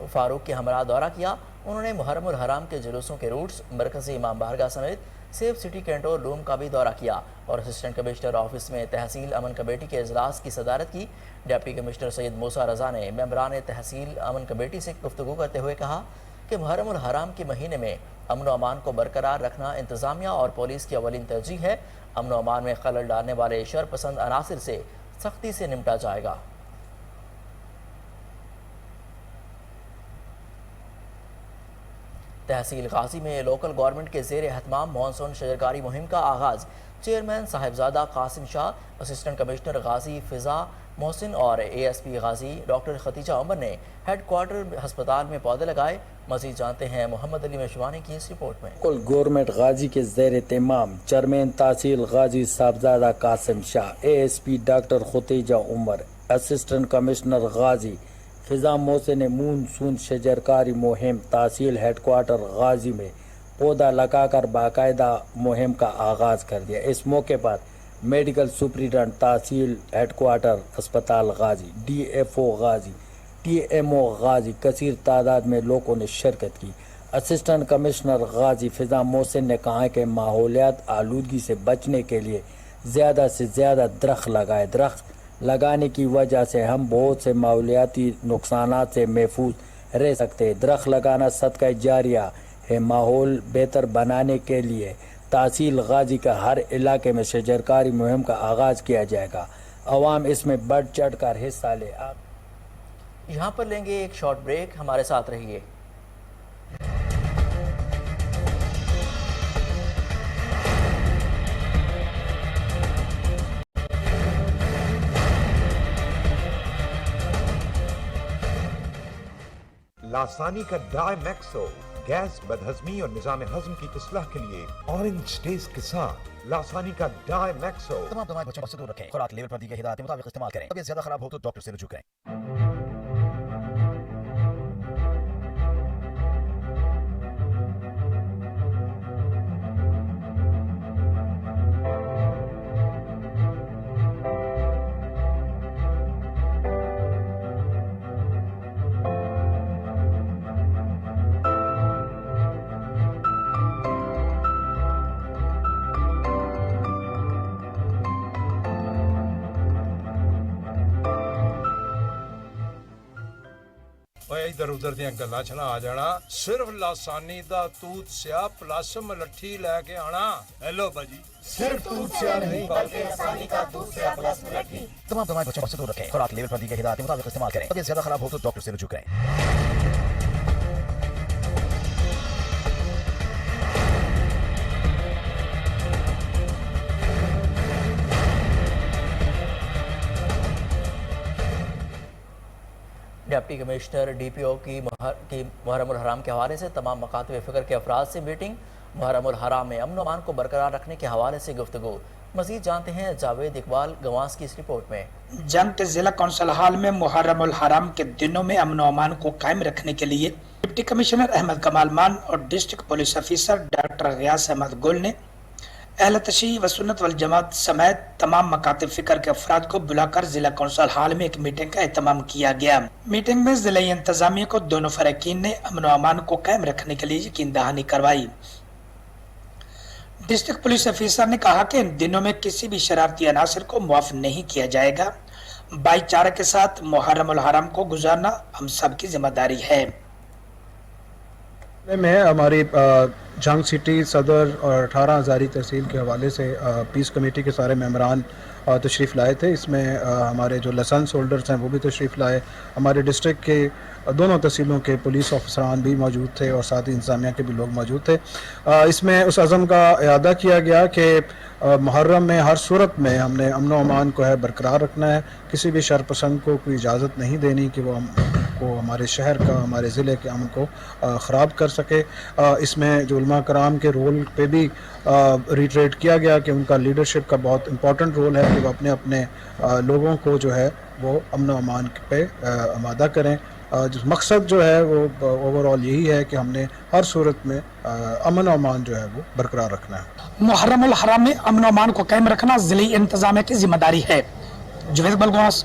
फ़ारूक के हमरा दौरा किया। उन्होंने मुहर्रम उल हराम के जुलूसों के रूट्स, मरकज़ी इमाम बारगाह समेत सेफ सिटी कंट्रोल रूम का भी दौरा किया और असिस्टेंट कमिश्नर ऑफिस में तहसील अमन कमेटी के इजलास की सदारत की। डिप्टी कमिश्नर सैयद मूसा रज़ा ने मेंबरान तहसील अमन कमेटी से गुफ्तगू करते हुए कहा کہ محرم الحرام کے مہینے میں امن و امان کو برقرار رکھنا انتظامیہ اور پولیس کی اولین ترجیح ہے۔ امن و امان میں خلل ڈالنے والے شر پسند عناصر سے سختی سے نمٹا جائے گا۔ تحصیل غازی میں لوکل گورنمنٹ کے زیر اہتمام مانسون شجرکاری مہم کا آغاز۔ چیئرمین صاحبزادہ قاسم شاہ، اسسٹنٹ کمشنر غازی فضا محسن اور اے ایس پی غازی ڈاکٹر ختیجہ عمر نے ہیڈ کوارٹر ہسپتال میں پودے لگائے۔ مزید جانتے ہیں محمد علی مشوانی کی اس رپورٹ میں۔ لوکل گورنمنٹ غازی کے زیر اہتمام chairman tehsil Ghazi Sahibzada Qasim Shah, A S P doctor Khadija Umar, assistant commissioner Ghazi Fiza Mohsin نے مونسون شجرکاری مہم تحصیل ہیڈ کوارٹر غازی میں پودا لگا کر باقاعدہ مہم کا آغاز کر دیا۔ اس موقع پر میڈیکل سپرنٹنڈنٹ تحصیل ہیڈ کوارٹر اسپتال غازی، ڈی ایف او غازی، ٹی ایم او غازی کثیر تعداد میں لوگوں نے شرکت کی۔ اسسٹنٹ کمشنر غازی فضا محسن نے کہا کہ ماحولیات آلودگی سے بچنے کے لیے زیادہ سے زیادہ درخت لگائے۔ درخت لگانے کی وجہ سے ہم بہت سے ماحولیاتی نقصانات سے محفوظ رہ سکتے ہیں۔ درخت لگانا صدقہ جاریہ ہے۔ ماحول بہتر بنانے کے لیے تحصیل غازی کا ہر علاقے میں شجرکاری مہم کا آغاز کیا جائے گا۔ عوام اس میں بڑھ چڑھ کر حصہ لے۔ یہاں پر لیں گے ایک شارٹ بریک، ہمارے ساتھ رہیے۔ لاسانی کا ڈائی میکسو گیس، بدہضمی اور نظام ہضم کی اصلاح کے لیے اورنج ٹیسٹ کے ساتھ لاسانی کا ڈائی میکسو۔ تمام دوائیں بچوں سے دور رکھیں۔ خوراک لیول پر دی گئی ہدایت کے مطابق استعمال کریں۔ طبیعت زیادہ خراب ہو تو ڈاکٹر سے رجوع کریں۔ ادھر ادھر دیا گلا چلا آ جانا، صرف لاسانی دا توت سیاہ پلس ملٹھی لے کے آنا۔ ہیلو باجی، صرف توت سیاہ نہیں بلکہ لاسانی کا توت سیاہ پلس ملٹھی۔ تمام دوائیں بچوں سے دور رکھیں۔ خوراک لیول پر دی گئی ہدایت کے مطابق استعمال کریں۔ طبیعت زیادہ خراب ہو تو ڈاکٹر سے رجوع کریں۔ ڈپٹی کمشنر ڈی پی او کی محرم الحرام کے حوالے سے تمام مکاتب فکر کے افراد سے میٹنگ۔ محرم الحرام میں امن و امان کو برقرار رکھنے کے حوالے سے گفتگو۔ مزید جانتے ہیں جاوید اقبال گواس کی اس رپورٹ میں۔ جنگ کے ضلع کونسل ہال میں محرم الحرام کے دنوں میں امن و امان کو قائم رکھنے کے لیے ڈپٹی کمشنر احمد کمال مان اور ڈسٹرکٹ پولیس افیسر ڈاکٹر غیاث احمد گل نے اہل تشیع و سنت والجماعت سمیت تمام مکاتب فکر کے افراد کو بلا کر ضلع کونسل ہال میں ایک میٹنگ کا اہتمام کیا گیا۔ میٹنگ میں ضلعی انتظامیہ کو دونوں فریقین نے امن و امان کو قائم رکھنے کے لیے یقین دہانی کروائی۔ ڈسٹرکٹ پولیس افیسر نے کہا کہ ان دنوں میں کسی بھی شرارتی عناصر کو معاف نہیں کیا جائے گا۔ بھائی چارے کے ساتھ محرم الحرام کو گزارنا ہم سب کی ذمہ داری ہے۔ میں ہماری جنگ سٹی صدر اور 18 ہزاری تحصیل کے حوالے سے پیس کمیٹی کے سارے ممبران تشریف لائے تھے۔ اس میں ہمارے جو لائسنس ہولڈرز ہیں وہ بھی تشریف لائے۔ ہمارے ڈسٹرکٹ کے دونوں تحصیلوں کے پولیس افسران بھی موجود تھے اور ساتھ ہی انتظامیہ کے بھی لوگ موجود تھے۔ اس میں اس عزم کا اعادہ کیا گیا کہ محرم میں ہر صورت میں ہم نے امن و امان کو ہے برقرار رکھنا ہے۔ کسی بھی شر پسند کو کوئی اجازت نہیں دینی کہ وہ ہمارے شہر کا، ہمارے ضلع کے امن کو خراب کر سکے۔ اس میں جو علماء کرام کے رول پہ بھی ریٹریٹ کیا گیا کہ ان کا لیڈرشپ کا بہت امپورٹنٹ رول ہے کہ وہ اپنے اپنے لوگوں کو جو ہے وہ امن و امان پہ آمادہ کریں۔ مقصد جو ہے وہ اوور آل یہی ہے کہ ہم نے ہر صورت میں امن و امان جو ہے وہ برقرار رکھنا ہے۔ محرم الحرام میں امن و امان کو قائم رکھنا ضلعی انتظامیہ کی ذمہ داری ہے۔ جوید بلگواس،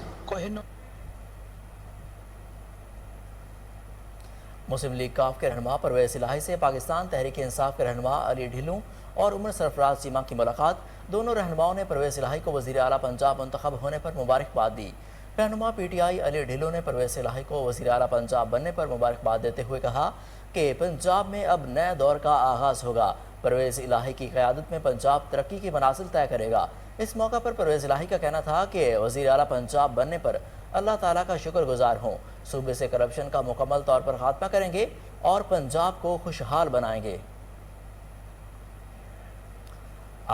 مسلم لیگ کاف کے رہنما پرویز الہی سے پاکستان تحریک انصاف کے رہنما علی ڈھیلوں اور عمر سرفراز چیمہ کی ملاقات۔ دونوں رہنماؤں نے پرویز الہی کو وزیر اعلیٰ پنجاب منتخب ہونے پر مبارکباد دی۔ رہنما پی ٹی آئی علی ڈھیلوں نے پرویز الہی کو وزیر اعلیٰ پنجاب بننے پر مبارکباد دیتے ہوئے کہا کہ کہ پنجاب میں اب نئے دور کا آغاز ہوگا۔ پرویز الہی کی قیادت میں پنجاب ترقی کی منازل طے کرے گا۔ اس موقع پر پرویز الہی کا کہنا تھا کہ وزیر اعلیٰ پنجاب بننے پر اللہ تعالیٰ کا شکر گزار ہوں، صوبے سے کرپشن کا مکمل طور پر خاتمہ کریں گے اور پنجاب کو خوشحال بنائیں گے۔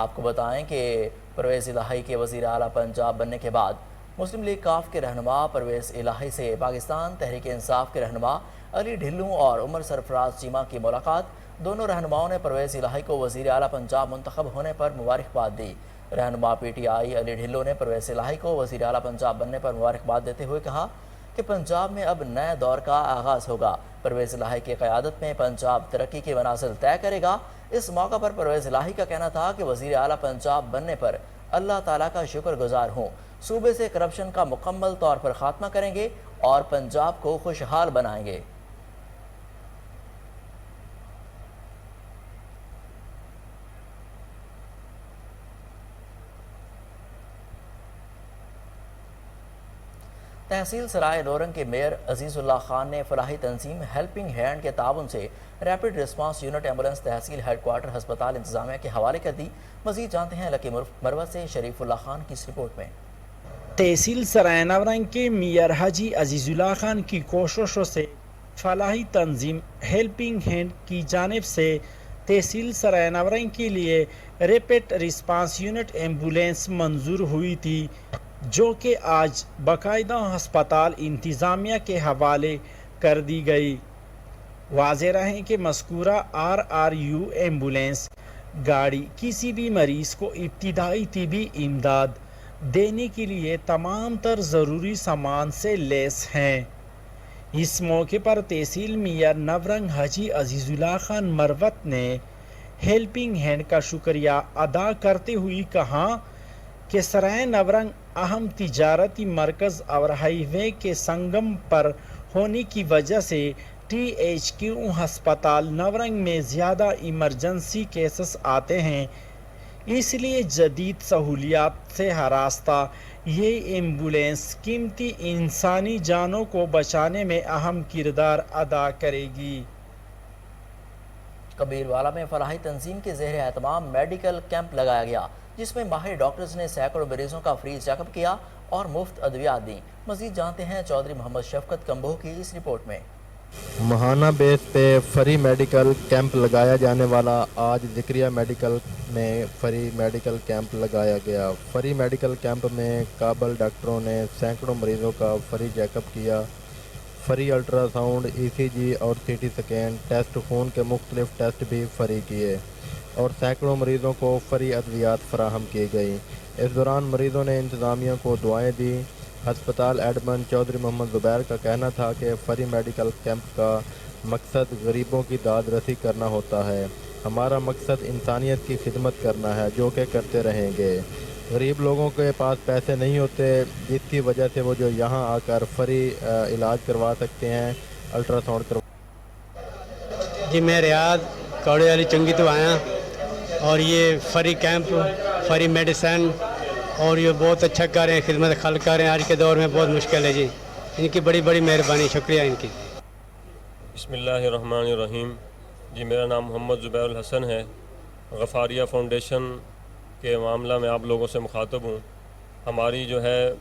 آپ کو بتائیں کہ پرویز الہی کے وزیر اعلیٰ پنجاب بننے کے بعد مسلم لیگ کاف کے رہنما پرویز الہی سے پاکستان تحریک انصاف کے رہنما علی ڈھلوں اور عمر سرفراز چیمہ کی ملاقات۔ دونوں رہنماؤں نے پرویز الہی کو وزیر اعلیٰ پنجاب منتخب ہونے پر مبارکباد دی۔ رہنما پی ٹی آئی علی ڈھلوں نے پرویز الہی کو وزیر اعلیٰ پنجاب بننے پر مبارکباد دیتے ہوئے کہا کہ پنجاب میں اب نئے دور کا آغاز ہوگا۔ پرویز الہی کی قیادت میں پنجاب ترقی کی منازل طے کرے گا۔ اس موقع پر پرویز الہی کا کہنا تھا کہ وزیر اعلیٰ پنجاب بننے پر اللہ تعالیٰ کا شکر گزار ہوں، صوبے سے کرپشن کا مکمل طور پر خاتمہ کریں گے اور پنجاب کو خوشحال بنائیں گے۔ تحصیل سرائے نورنگ کے میئر عزیز اللہ خان نے فلاحی تنظیم ہیلپنگ ہینڈ کے تعاون سے ریپڈ ریسپانس یونٹ ایمبولینس تحصیل ہیڈ کوارٹر ہسپتال انتظامیہ کے حوالے کر دی۔ مزید جانتے ہیں لکی مروت سے شریف اللہ خان کی اس رپورٹ میں۔ تحصیل سرائے نورنگ کے میئر حاجی عزیز اللہ خان کی کوششوں سے فلاحی تنظیم ہیلپنگ ہینڈ کی جانب سے تحصیل سرائے نورنگ کے لیے ریپڈ ریسپانس یونٹ ایمبولینس منظور ہوئی تھی، جو کہ آج باقاعدہ ہسپتال انتظامیہ کے حوالے کر دی گئی۔ واضح رہے کہ مذکورہ RRU ایمبولینس گاڑی کسی بھی مریض کو ابتدائی طبی امداد دینے کے لیے تمام تر ضروری سامان سے لیس ہیں۔ اس موقع پر تحصیل میئر نورنگ حاجی عزیز اللہ خان مروت نے ہیلپنگ ہینڈ کا شکریہ ادا کرتے ہوئے کہا کہ سرائے نورنگ اہم تجارتی مرکز اور ہائی وے کے سنگم پر ہونے کی وجہ سے THQ ہسپتال نورنگ میں زیادہ ایمرجنسی کیسز آتے ہیں، اس لیے جدید سہولیات سے ہراستہ یہ ایمبولینس قیمتی انسانی جانوں کو بچانے میں اہم کردار ادا کرے گی۔ کبیروالا میں فلاحی تنظیم کے زیر اہتمام میڈیکل کیمپ لگایا گیا، جس میں ماہر ڈاکٹرز نے سینکڑوں مریضوں کا فری چیک اپ کیا اور مفت ادویات دیں۔ مزید جانتے ہیں چودھری محمد شفقت کمبو کی اس رپورٹ میں۔ ماہانہ بیس پہ فری میڈیکل کیمپ لگایا جانے والا آج ذکریہ میڈیکل میں فری میڈیکل کیمپ لگایا گیا۔ فری میڈیکل کیمپ میں قابل ڈاکٹروں نے سینکڑوں مریضوں کا فری چیک اپ کیا، فری الٹرا ساؤنڈ، ECG اور CT سکین، ٹیسٹ خون کے مختلف ٹیسٹ بھی فری کیے اور سینکڑوں مریضوں کو فری ادویات فراہم کی گئی۔ اس دوران مریضوں نے انتظامیہ کو دعائیں دی۔ ہسپتال ایڈمن چودھری محمد زبیر کا کہنا تھا کہ فری میڈیکل کیمپ کا مقصد غریبوں کی داد رسی کرنا ہوتا ہے۔ ہمارا مقصد انسانیت کی خدمت کرنا ہے، جو کہ کرتے رہیں گے۔ غریب لوگوں کے پاس پیسے نہیں ہوتے، جس کی وجہ سے وہ جو یہاں آ کر فری علاج کروا سکتے ہیں، الٹرا ساؤنڈ کروا۔ جی میں ریاض کوڑے والی چنگی تو آیا اور یہ فری کیمپ، فری میڈیسن اور یہ بہت اچھا کر رہے ہیں، خدمت خلق کر رہے ہیں۔ آج کے دور میں بہت مشکل ہے جی، ان کی بڑی بڑی مہربانی، شکریہ ان کی۔ بسم اللہ الرحمن الرحیم۔ جی میرا نام محمد زبیر الحسن ہے، غفاریہ فاؤنڈیشن کے معاملہ میں آپ لوگوں سے مخاطب ہوں۔ ہماری جو ہے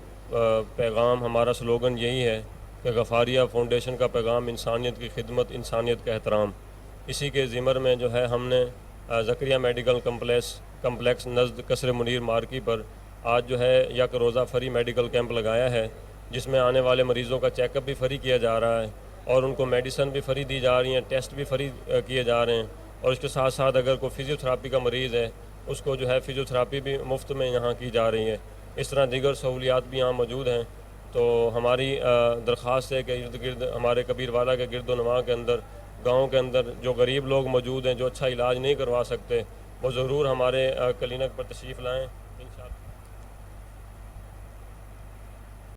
پیغام، ہمارا سلوگن یہی ہے کہ غفاریہ فاؤنڈیشن کا پیغام انسانیت کی خدمت، انسانیت کا احترام۔ اسی کے ضمن میں جو ہے ہم نے ذکریہ میڈیکل کمپلیکس نزد قصر منیر مارکی پر آج جو ہے یک روزہ فری میڈیکل کیمپ لگایا ہے، جس میں آنے والے مریضوں کا چیک اپ بھی فری کیا جا رہا ہے اور ان کو میڈیسن بھی فری دی جا رہی ہیں، ٹیسٹ بھی فری کیے جا رہے ہیں، اور اس کے ساتھ ساتھ اگر کوئی فزیو تھراپی کا مریض ہے اس کو جو ہے فزیو تھراپی بھی مفت میں یہاں کی جا رہی ہے۔ اس طرح دیگر سہولیات بھی یہاں موجود ہیں۔ تو ہماری درخواست ہے کہ ارد گرد ہمارے کبیروالا کے گرد و نواح کے اندر، گاؤں کے اندر جو غریب لوگ موجود ہیں، جو اچھا علاج نہیں کروا سکتے، وہ ضرور ہمارے کلینک پر تشریف لائیں انشاءاللہ۔